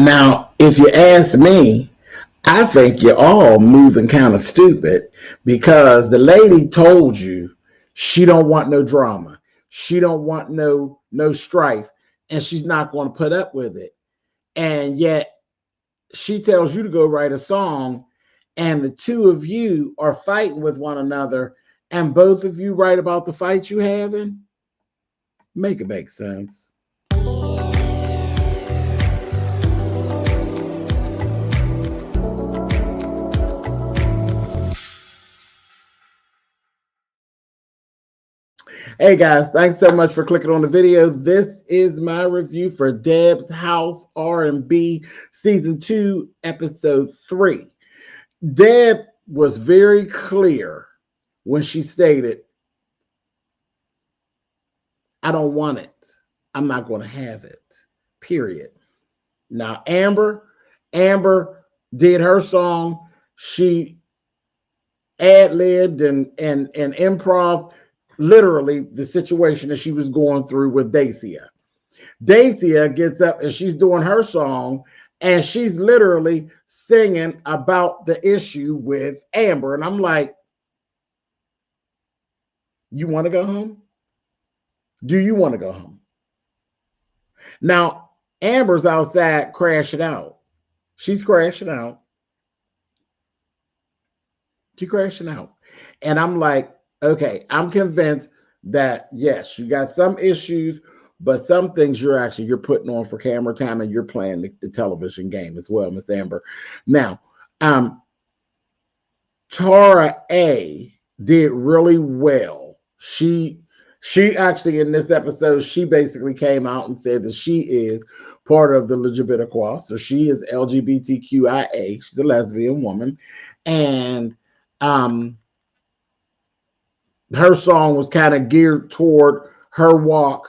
Now, if you ask me, I think you're all moving kind of stupid because the lady told you she don't want no drama. She don't want no strife, and she's not going to put up with it. And yet she tells you to go write a song, and the two of you are fighting with one another, and both of you write about the fight you having. Make it make sense. Hey guys, thanks so much for clicking on the video. This is my review for Debs House R&B Season 2, Episode 3. Deb was very clear when she stated, I don't want it. I'm not going to have it, period. Now, Amber did her song. She ad-libbed and improv literally the situation that she was going through with Dacia. Dacia gets up and she's doing her song, and she's literally singing about the issue with Amber. And I'm like, you want to go home? Do you want to go home? Now, Amber's outside crashing out. She's crashing out. She's crashing out. And I'm like, okay, I'm convinced that, yes, you got some issues, but some things you're putting on for camera time, and you're playing the television game as well, Miss Amber. Now, Tara A did really well. She actually, in this episode, she basically came out and said that she is part of the LGBTQ, so she is LGBTQIA. She's a lesbian woman, and her song was kind of geared toward her walk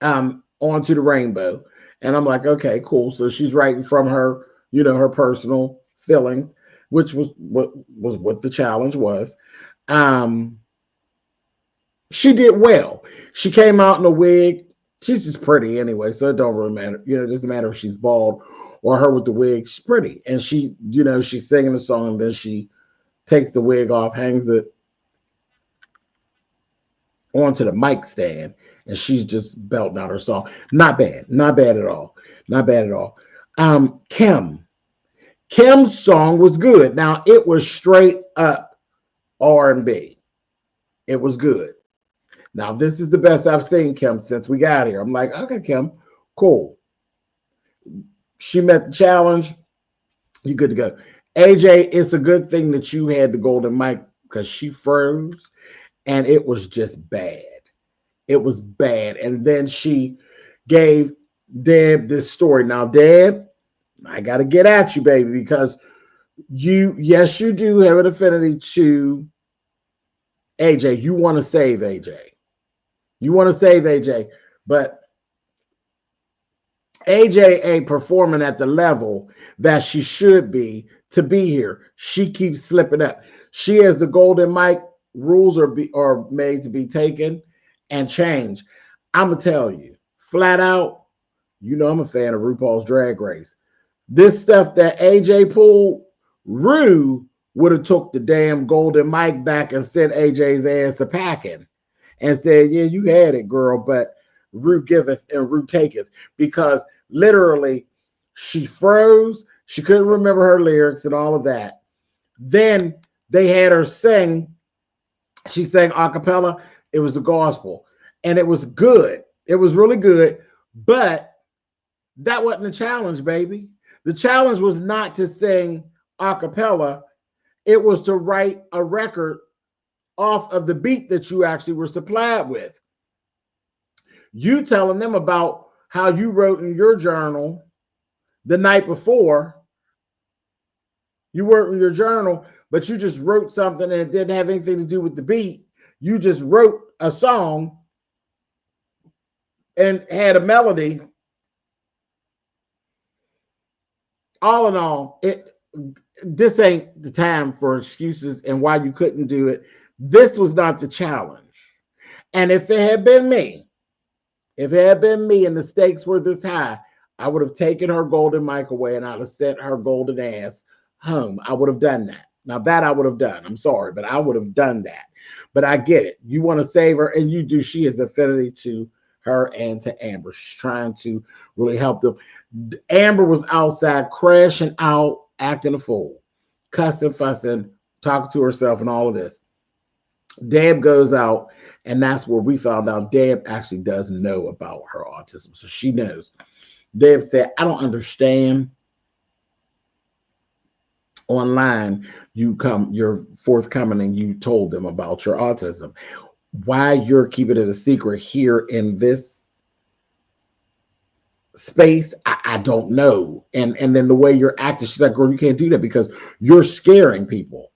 onto the rainbow. And I'm like, okay, cool. So she's writing from her, her personal feelings, which was what the challenge was. She did well. She came out in a wig. She's just pretty anyway, so it don't really matter. It doesn't matter if she's bald or her with the wig. She's pretty. And she, she's singing the song, and then she takes the wig off, hangs it onto the mic stand, and she's just belting out her song. Not bad. Not bad at all. Not bad at all. Kim's song was good. Now, it was straight up R&B. It was good. Now, this is the best I've seen Kim since we got here. I'm like, okay, Kim, cool. She met the challenge. You good to go. AJ, it's a good thing that you had the golden mic, because she froze, and it was just bad. It was bad. And then she gave Deb this story. Now, Deb, I got to get at you, baby, because yes, you do have an affinity to AJ. You want to save AJ. You want to save AJ, but AJ ain't performing at the level that she should be to be here. She keeps slipping up. She has the golden mic. Rules are made to be taken and changed. I'm going to tell you, flat out, I'm a fan of RuPaul's Drag Race. This stuff that AJ pulled, Ru would have took the damn golden mic back and sent AJ's ass a packing and said, yeah, you had it, girl, but Ru giveth and Ru taketh. Because literally, she froze. She couldn't remember her lyrics and all of that. Then they had her sing. She sang a cappella. It was the gospel, and it was good. It was really good, but that wasn't the challenge, baby. The challenge was not to sing a cappella. It was to write a record off of the beat that you actually were supplied with. You telling them about how you wrote in your journal the night before. You wrote in your journal, but you just wrote something and it didn't have anything to do with the beat. You just wrote a song and had a melody. All in all, this ain't the time for excuses and why you couldn't do it. This was not the challenge. And if it had been me and the stakes were this high, I would have taken her golden mic away and I'd have sent her golden ass home. I would have done that. Now that I would have done. I'm sorry, but I would have done that. But I get it. You want to save her, and you do. She has affinity to her and to Amber. She's trying to really help them. Amber was outside crashing out, acting a fool, cussing, fussing, talking to herself, and all of this. Deb goes out, and that's where we found out Deb actually does know about her autism. So she knows. Deb said, I don't understand. Online, you're forthcoming and you told them about your autism. Why you're keeping it a secret here in this space, I don't know. And then the way you're acting, she's like, girl, you can't do that because you're scaring people.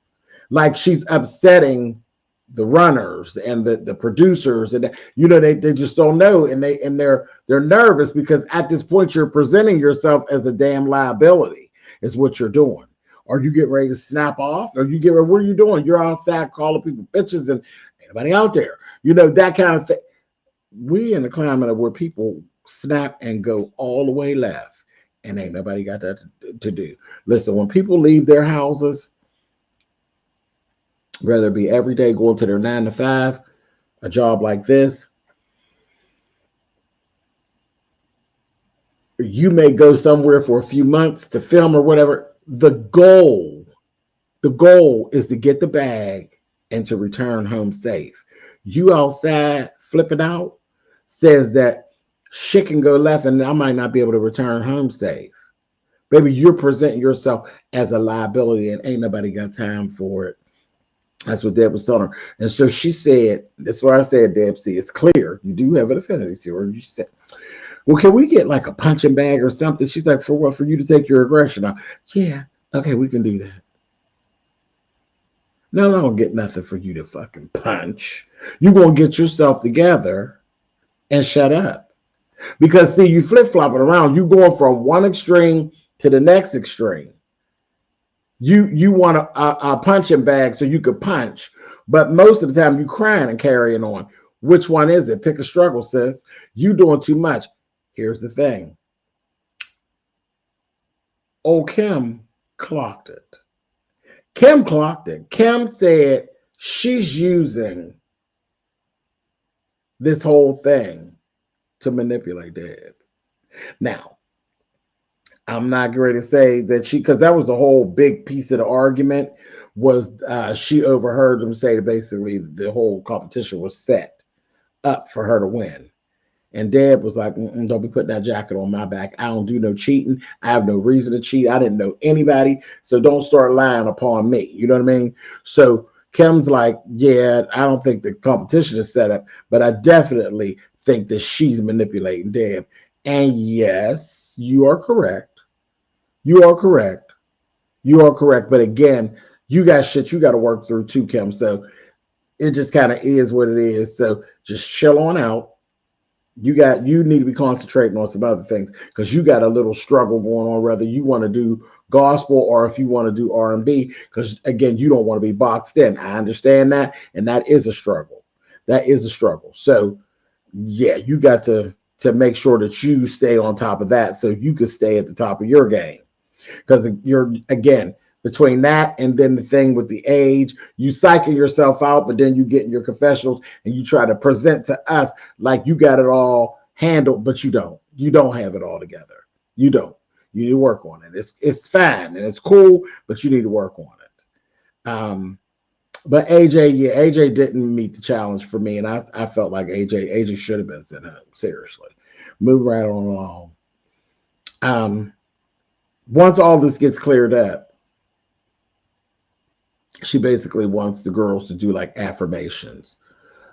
Like she's upsetting the runners and the producers, and they just don't know, and they're nervous because at this point you're presenting yourself as a damn liability is what you're doing. Or you get ready to snap off, or you get ready, what are you doing? You're outside calling people bitches and anybody out there, that kind of thing. We in the climate of where people snap and go all the way left, and ain't nobody got that to do. Listen, when people leave their houses, whether it be every day going to their 9 to 5, a job like this, you may go somewhere for a few months to film or whatever. The goal is to get the bag and to return home safe. You outside flipping out says that shit can go left and I might not be able to return home safe. Baby, you're presenting yourself as a liability and ain't nobody got time for it. That's what Deb was telling her. And so she said, that's what I said, Deb, see, it's clear. You do have an affinity to her. You said, well, can we get like a punching bag or something? She's like, for what? For you to take your aggression out. Yeah, okay, we can do that. No, I don't get nothing for you to fucking punch. You're going to get yourself together and shut up. Because, see, you flip-flopping around. You going from one extreme to the next extreme. You want a punching bag so you could punch, but most of the time you crying and carrying on. Which one is it? Pick a struggle, sis. You doing too much. Here's the thing. Old Kim clocked it. Kim clocked it. Kim said she's using this whole thing to manipulate Deb. Now, I'm not going to say that because that was the whole big piece of the argument was she overheard them say that basically the whole competition was set up for her to win. And Deb was like, don't be putting that jacket on my back. I don't do no cheating. I have no reason to cheat. I didn't know anybody. So don't start lying upon me. You know what I mean? So Kim's like, yeah, I don't think the competition is set up, but I definitely think that she's manipulating Deb. And yes, you are correct. You are correct. You are correct. But again, you got shit you got to work through too, Kim. So it just kind of is what it is. So just chill on out. You need to be concentrating on some other things because you got a little struggle going on, whether you want to do gospel or if you want to do R&B, because again, you don't want to be boxed in. I understand that. And that is a struggle. That is a struggle. So yeah, you got to make sure that you stay on top of that so you can stay at the top of your game. Because you're, again, between that and then the thing with the age, you psyching yourself out, but then you get in your confessionals and you try to present to us like you got it all handled, but you don't. You don't have it all together. You don't. You need to work on it. It's fine and it's cool, but you need to work on it. But AJ didn't meet the challenge for me, and I felt like AJ should have been sent home. Seriously, move right on along. Once all this gets cleared up, she basically wants the girls to do like affirmations.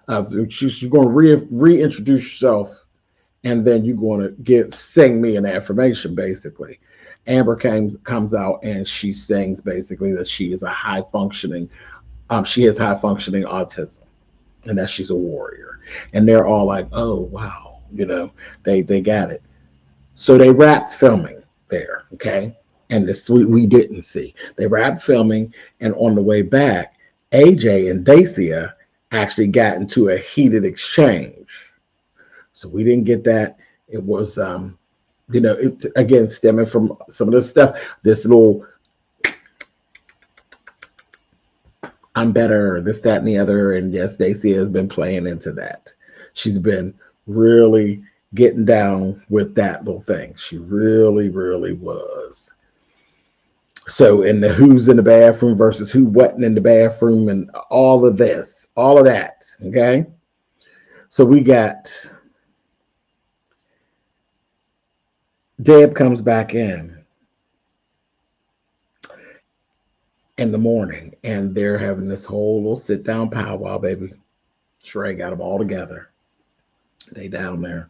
You're going to reintroduce yourself, and then you're going to sing me an affirmation. Basically, Amber comes out and she sings basically that she is a high functioning. She has high functioning autism, and that she's a warrior. And they're all like, "Oh wow," they got it. So they wrapped filming there, okay. And this we didn't see. They wrapped filming, and on the way back, AJ and Dacia actually got into a heated exchange. So we didn't get that. It was You know, it again stemming from some of this stuff, this little I'm better, this, that, and the other. And yes, Stacey has been playing into that. She's been really getting down with that little thing. She really, really was. So in the who's in the bathroom versus who wasn't in the bathroom and all of this, all of that, okay? So we got Deb comes back in the morning, and they're having this whole little sit-down powwow, baby. Sheree got them all together. They down there.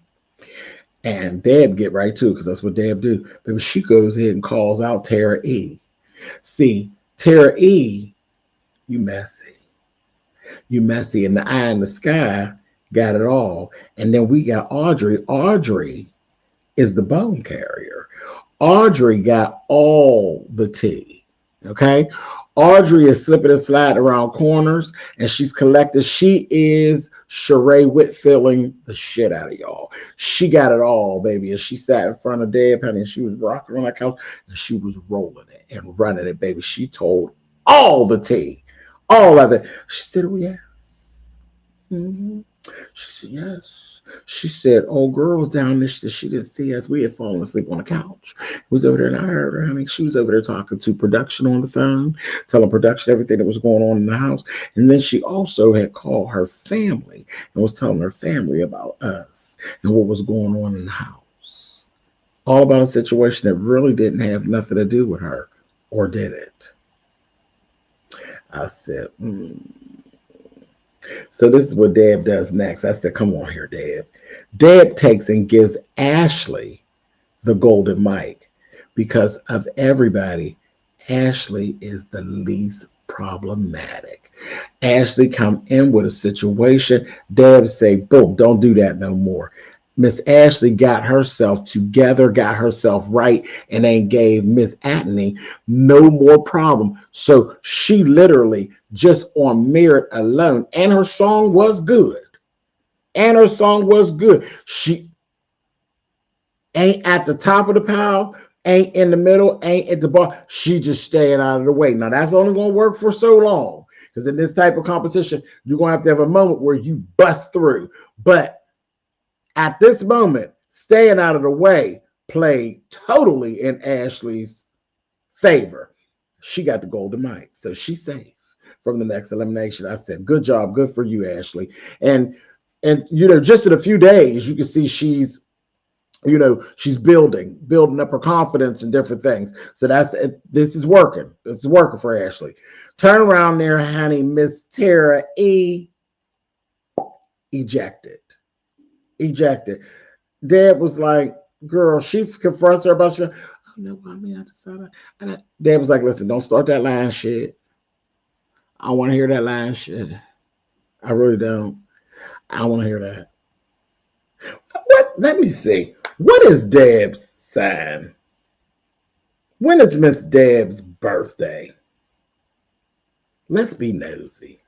And Deb get right to it, because that's what Deb do. Baby, she goes ahead and calls out Tara E. See, Tara E, you messy. You messy. And the eye in the sky got it all. And then we got Audrey. Audrey is the bone carrier. Audrey got all the tea. Okay? Audrey is slipping and sliding around corners, and she's collected. She is Sheree Whitfielding the shit out of y'all. She got it all, baby. And she sat in front of Deb, honey, and she was rocking on that couch, and she was rolling it and running it, baby. She told all the tea, all of it. She said, oh, yes. Mm-hmm. She said, yes. She said, oh, girls down there, she didn't see us. We had fallen asleep on the couch. It was over there, and I heard her, honey. She was over there talking to production on the phone, telling production everything that was going on in the house. And then she also had called her family and was telling her family about us and what was going on in the house. All about a situation that really didn't have nothing to do with her, or did it? I said, So this is what Deb does next. I said, come on here, Deb. Deb takes and gives Ashley the golden mic, because of everybody, Ashley is the least problematic. Ashley come in with a situation. Deb say, boom, don't do that no more. Miss Ashley got herself together, got herself right, and ain't gave Miss Atney no more problem. So she literally, just on merit alone, and her song was good. And her song was good. She ain't at the top of the pile, ain't in the middle, ain't at the bottom. She just staying out of the way. Now, that's only going to work for so long, because in this type of competition, you're going to have a moment where you bust through. But at this moment, staying out of the way played totally in Ashley's favor. She got the golden mic, so she's safe from the next elimination. I said, good job, good for you, Ashley. And you know, just in a few days, you can see she's, you know, she's building up her confidence and different things. So this is working. This is working for Ashley. Turn around there, honey. Miss Tara E. ejected. Deb was like, girl, she confronts her about shit. Oh, no, I mean, I decided. Deb was like, listen, don't start that lying shit. I want to hear that lying shit. I really don't. I want to hear that. What? Let me see. What is Deb's sign? When is Miss Deb's birthday? Let's be nosy.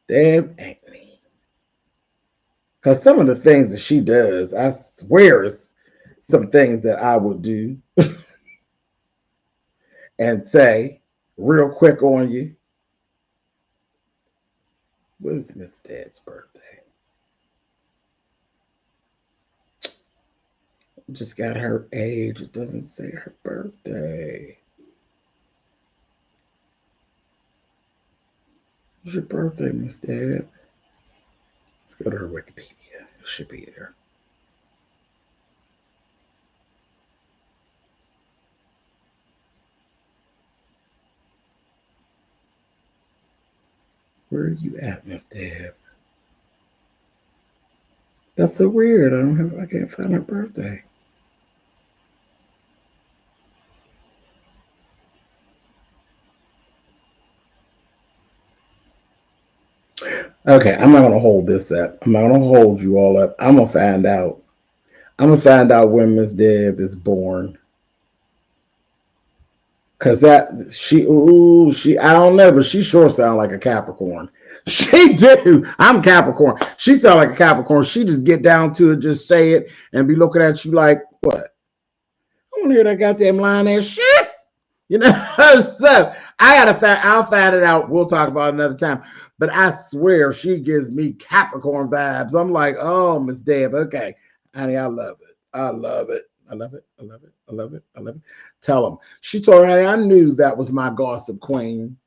Deb ain't me. Because some of the things that she does, I swear is some things that I would do and say real quick on you. What is Miss Deb's birthday? Just got her age. It doesn't say her birthday. What's your birthday, Miss Deb? Let's go to her Wikipedia. It should be there. Where are you at, Miss Deb? That's so weird. I can't find her birthday. Okay, I'm not gonna hold this up. I'm not gonna hold you all up. I'm gonna find out. I'm gonna find out when Miss Deb is born. Cause she I don't know, but she sure sound like a Capricorn. She do. I'm Capricorn. She sound like a Capricorn. She just get down to it, just say it, and be looking at you like, What? I want to hear that goddamn lying ass shit. You know, so I'll find it out. We'll talk about it another time. But I swear she gives me Capricorn vibes. I'm like, oh, Miss Deb, okay. Honey, I love it. I love it. I love it. I love it. I love it. I love it. Tell them. She told her, I knew that was my gossip queen.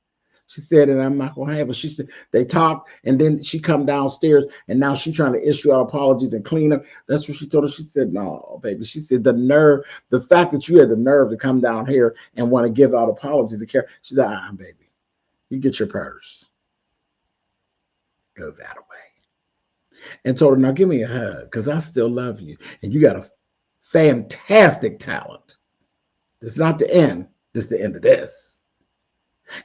She said, and I'm not gonna have it. She said they talked, and then she come downstairs, and now she's trying to issue out apologies and clean up. That's what she told her. She said, no, baby. She said the nerve, the fact that you had the nerve to come down here and want to give out apologies and care. She said, baby, you get your purse. Go that way. And told her, now give me a hug, because I still love you. And you got a fantastic talent. It's not the end. This is the end of this.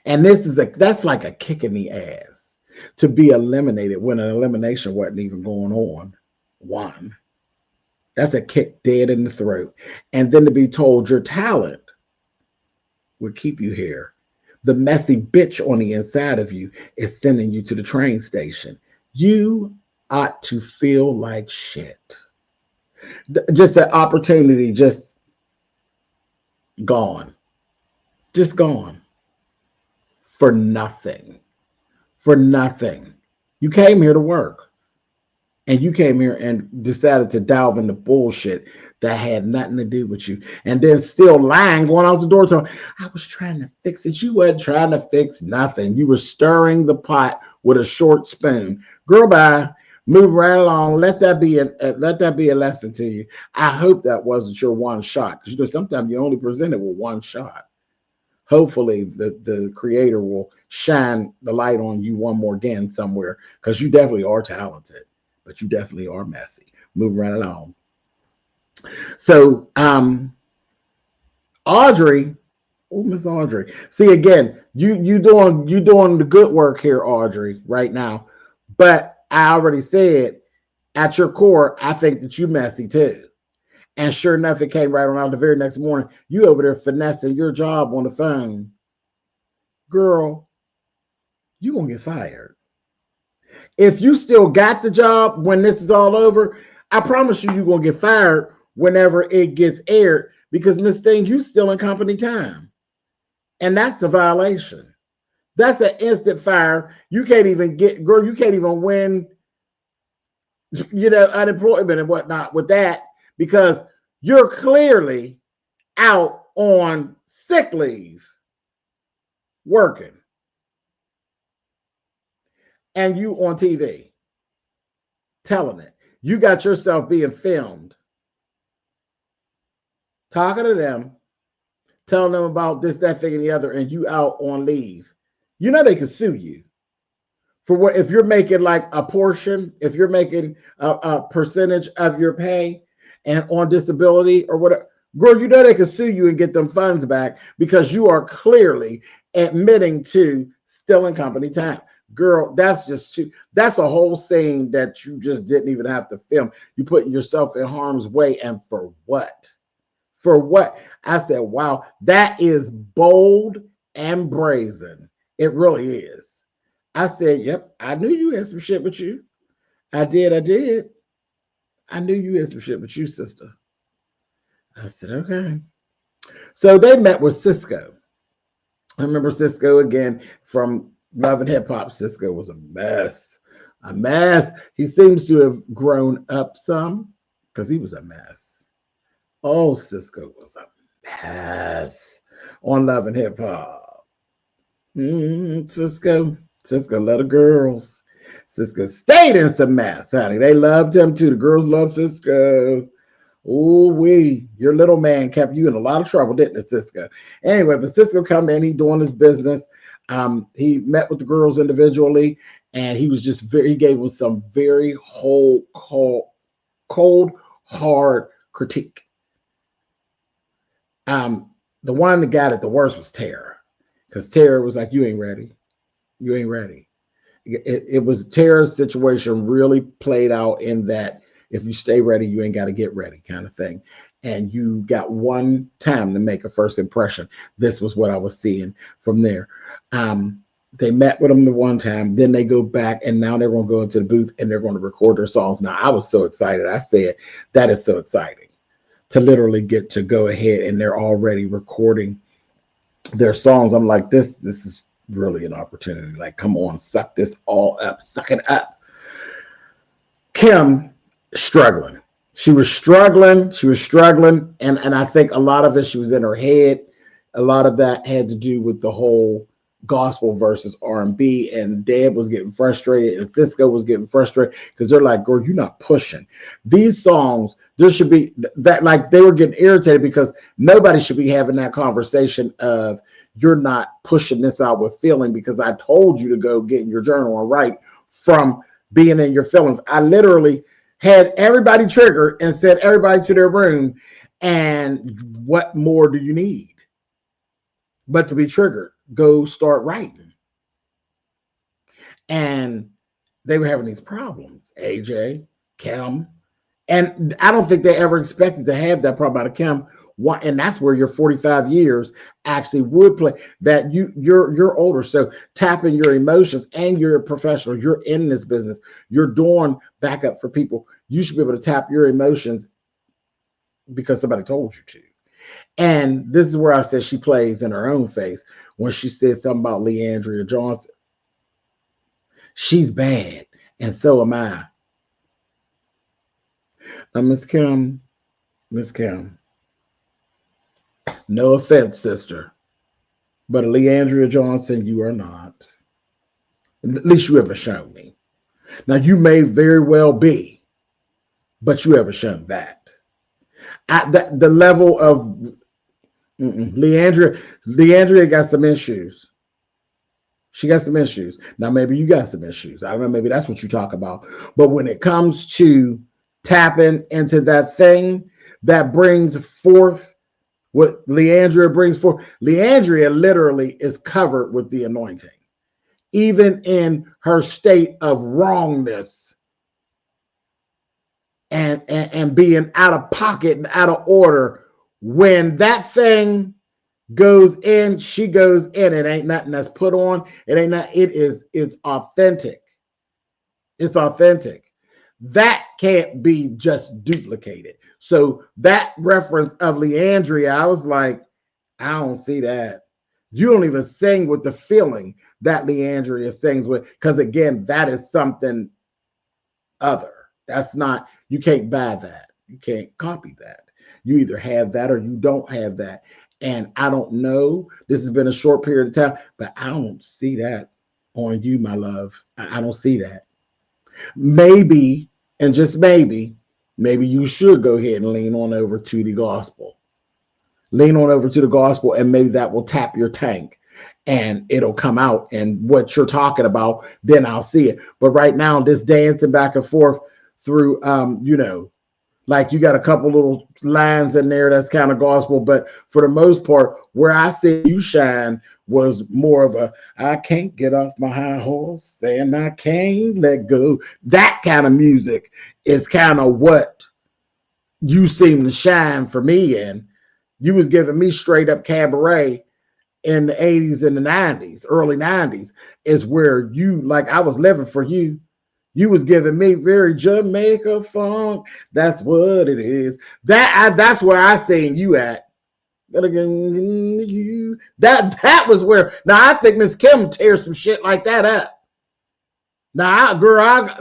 And that's like a kick in the ass to be eliminated when an elimination wasn't even going on. One. That's a kick dead in the throat. And then to be told your talent would keep you here. The messy bitch on the inside of you is sending you to the train station. You ought to feel like shit. Just the opportunity, just gone. Just gone. For nothing. For nothing. You came here to work. And you came here and decided to delve into bullshit that had nothing to do with you. And then still lying, going out the door telling, I was trying to fix it. You weren't trying to fix nothing. You were stirring the pot with a short spoon. Girl, bye. Move right along. Let that be a lesson to you. I hope that wasn't your one shot. Because you know, sometimes you only present it with one shot. Hopefully the creator will shine the light on you one more again somewhere, because you definitely are talented, but you definitely are messy. Moving right along. So Audrey, oh, Miss Audrey. See, again, you doing the good work here, Audrey, right now. But I already said, at your core, I think that you messy too. And sure enough, it came right around the very next morning. You over there finessing your job on the phone. Girl, you gonna get fired. If you still got the job when this is all over, I promise you, you're gonna get fired whenever it gets aired, because Miss Thing, you still in company time. And that's a violation. That's an instant fire. You can't even girl, you can't even win, unemployment and whatnot with that, because you're clearly out on sick leave working. And you on TV telling it. You got yourself being filmed, talking to them, telling them about this, that, thing, and the other, and you out on leave. You know they could sue you for what, if you're making like a portion, if you're making a percentage of your pay and on disability or whatever. Girl, you know they could sue you and get them funds back, because you are clearly admitting to still in company time. Girl, that's just too, that's a whole scene that you just didn't even have to film. You putting yourself in harm's way, and for what? For what? I said, wow, that is bold and brazen. It really is. I said, yep, I knew you had some shit with you. I did. I knew you had some shit with you, sister. I said, okay. So they met with Cisco. I remember Cisco again from Love and Hip Hop. Cisco was a mess. A mess. He seems to have grown up some, because he was a mess. Oh, Cisco was a mess on Love and Hip Hop. Cisco loved the girls. Cisco stayed in some mess, honey. They loved him too. The girls loved Cisco. Oh, your little man kept you in a lot of trouble, didn't it, Cisco? Anyway, but Cisco come in, he doing his business. He met with the girls individually, and he was just he gave them some very cold, hard critique. The one that got it the worst was Tara, because Tara was like, you ain't ready. You ain't ready. It was Tara's situation really played out in that if you stay ready, you ain't got to get ready kind of thing. And you got one time to make a first impression. This was what I was seeing from there. They met with them the one time, then they go back, and now they're going to go into the booth and they're going to record their songs. Now, I was so excited. I said, that is so exciting. to literally get to go ahead, and they're already recording their songs. I'm like, this is really an opportunity. Like, come on, suck this all up, suck it up. Kim struggling. She was struggling, and I think a lot of it, she was in her head. A lot of that had to do with the whole gospel versus R&B, and Deb was getting frustrated, and Cisco was getting frustrated because they're like, girl, you're not pushing these songs. There should be that, like, they were getting irritated because nobody should be having that conversation of, you're not pushing this out with feeling, because I told you to go get in your journal and write from being in your feelings. I literally had everybody triggered and said, everybody to their room, and what more do you need but to be triggered? Go start writing. And they were having these problems, AJ, Kim, and I don't think they ever expected to have that problem out of Kim. And that's where your 45 years actually would play, that you're older. So tapping your emotions, and you're a professional, you're in this business, you're doing backup for people. You should be able to tap your emotions because somebody told you to. And this is where I said she plays in her own face when she said something about Leandria Johnson. She's bad, and so am I. Now, Miss Kim, no offense, sister, but Leandria Johnson, you are not. At least you haven't shown me. Now, you may very well be, but you haven't shown that. At the level of Leandria got some issues. She got some issues. Now, maybe you got some issues. I don't know. Maybe that's what you talk about. But when it comes to tapping into that thing that brings forth what Leandria brings forth, Leandria literally is covered with the anointing, even in her state of wrongness and being out of pocket and out of order. When that thing goes in, she goes in. It ain't nothing that's put on. It's authentic. It's authentic. That can't be just duplicated. So that reference of Leandria, I was like, I don't see that. You don't even sing with the feeling that Leandria sings with, because again, that is something other. That's not, you can't buy that. You can't copy that. You either have that or you don't have that. And I don't know, this has been a short period of time, but I don't see that on you, my love. I don't see that. Maybe, and just maybe you should go ahead and lean on over to the gospel. Lean on over to the gospel, and maybe that will tap your tank and it'll come out. And what you're talking about, then I'll see it. But right now, this dancing back and forth through, like you got a couple little lines in there that's kind of gospel, but for the most part, where I see you shine was more of a, I can't get off my high horse and I can't let go. That kind of music is kind of what you seem to shine for me in. You was giving me straight up cabaret in the 80s and the 90s, early 90s, is where you, like, I was living for you. You was giving me very Jamaica funk. That's what it is. That's where I seen you at. That was where. Now I think Miss Kim tears some shit like that up. Now,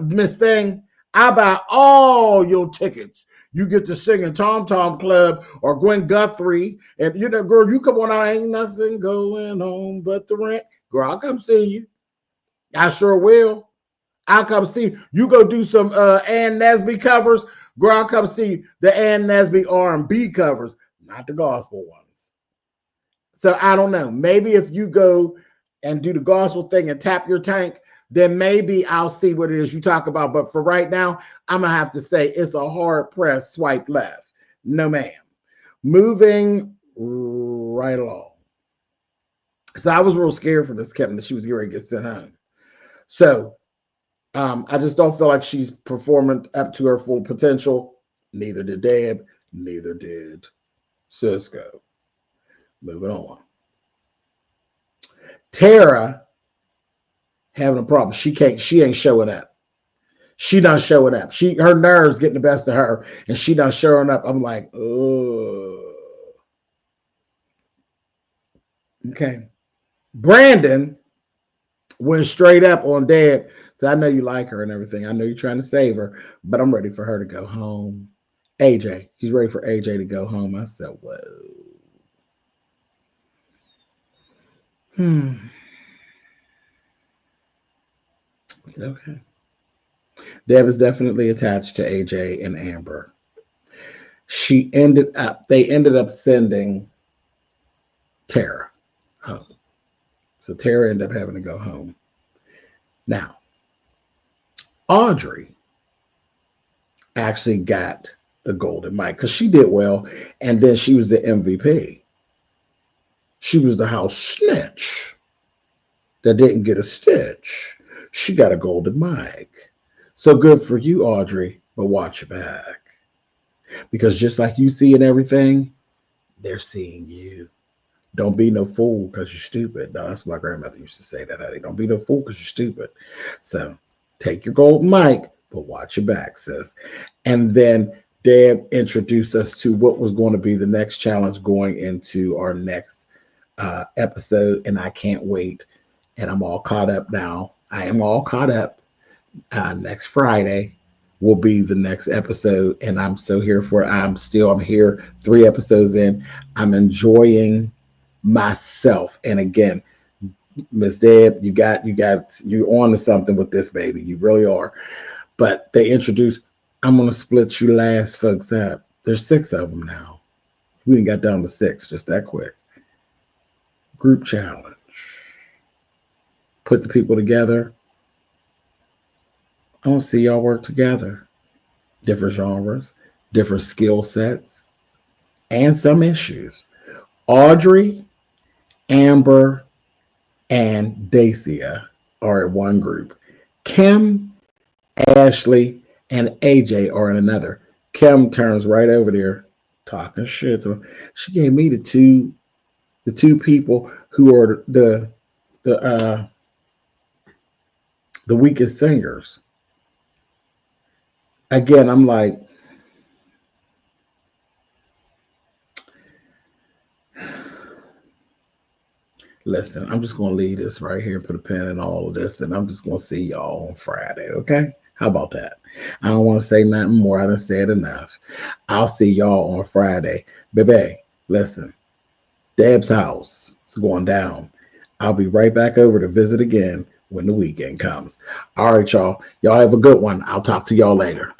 Miss Thing, I buy all your tickets. You get to sing in Tom Tom Club or Gwen Guthrie, and girl, you come on out. Ain't nothing going on but the rent. Girl, I'll come see you. I sure will. I'll come see you. You go do some Ann Nesby covers. Girl, I'll come see the Ann Nesby R&B covers, not the gospel ones. So I don't know. Maybe if you go and do the gospel thing and tap your tank, then maybe I'll see what it is you talk about. But for right now, I'm going to have to say it's a hard-pressed swipe left. No, ma'am. Moving right along. So I was real scared for Miss Kim that she was getting ready to get sent home. So I just don't feel like she's performing up to her full potential. Neither did Deb. Neither did Cisco. Moving on. Tara having a problem. She ain't showing up. She done showing up. Her nerves getting the best of her, and she done showing up. I'm like, ugh. Okay. Brandon went straight up on Deb. So I know you like her and everything. I know you're trying to save her, but I'm ready for her to go home. AJ, he's ready for AJ to go home. I said, whoa. Okay. Deb is definitely attached to AJ and Amber. They ended up sending Tara home. So Tara ended up having to go home. Now, Audrey actually got the golden mic because she did well, and then she was the MVP. She was the house snitch that didn't get a stitch. She got a golden mic. So good for you, Audrey, but watch your back. Because just like you see in everything, they're seeing you. Don't be no fool because you're stupid. No, that's my grandmother used to say that, honey. Don't be no fool because you're stupid. So take your golden mic, but watch your back, sis. And then Deb introduced us to what was going to be the next challenge going into our next episode. And I can't wait. And I'm all caught up now. I am all caught up. Next Friday will be the next episode. And I'm so here for it. I'm here 3 episodes in. I'm enjoying myself. And again, Miss Deb, you're on to something with this, baby. You really are. But they introduced, I'm going to split you last folks up. There's 6 of them now. We didn't got down to 6 just that quick. Group challenge. Put the people together. I want to see y'all work together. Different genres, different skill sets, and some issues. Audrey, Amber, and Dacia are in one group. Kim, Ashley, and AJ are in another. Kim turns right over there talking shit. So she gave me the two people who are the weakest singers. Again, I'm like, listen, I'm just going to leave this right here, put a pin in all of this, and I'm just going to see y'all on Friday, okay? How about that? I don't want to say nothing more. I done said enough. I'll see y'all on Friday. Baby, listen, Deb's house is going down. I'll be right back over to visit again when the weekend comes. All right, y'all. Y'all have a good one. I'll talk to y'all later.